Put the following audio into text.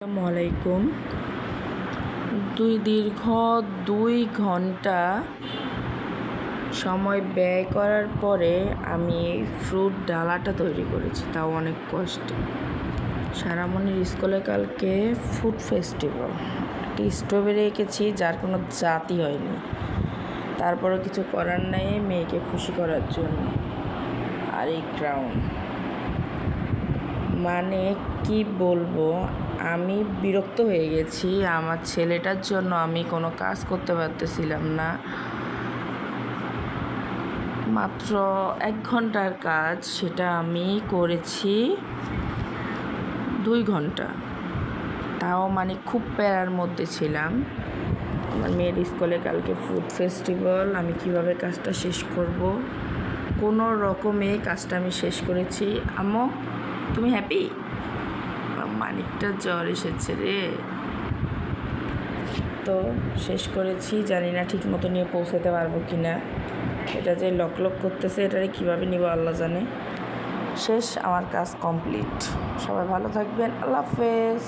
আসসালামু আলাইকুম। দীর্ঘ 2 ঘন্টা সময় ব্যয় করার পরে আমি এই ফ্রুট ডালাটা তৈরি করেছি, তাও অনেক কষ্টে। সারামণির স্কুলে কালকে ফুড ফেস্টিভ্যাল, একটি স্ট্রবেরি এঁকেছি যার কোনো জাতি হয়নি, তারপরে কিছু করার নেই মেয়েকে খুশি করার জন্য। আর এই ক্রাউন, মানে কি বলবো, আমি বিরক্ত হয়ে গেছি। আমার ছেলেটার জন্য আমি কোনো কাজ করতে পারতেছিলাম না। মাত্র 1 ঘন্টার কাজ, সেটা আমি করেছি 2 ঘন্টা। তাও মানে খুব প্যারার মধ্যে ছিলাম। আমার মেয়ের স্কুলে কালকে ফুড ফেস্টিভ্যাল, আমি কিভাবে কাজটা শেষ করব, কোনো রকমে কাজটা আমি শেষ করেছি। আম্মু, তুমি হ্যাপি? মানিকটা জ্বর এসেছে রে, তো শেষ করেছি। জানি না ঠিক মতো নিয়ে পৌঁছাতে পারবো কি না। এটা যে লক করতেছে, এটারে কীভাবে নিব আল্লাহ জানে। শেষ, আমার কাজ কমপ্লিট। সবাই ভালো থাকবেন, আল্লাহ হাফেজ।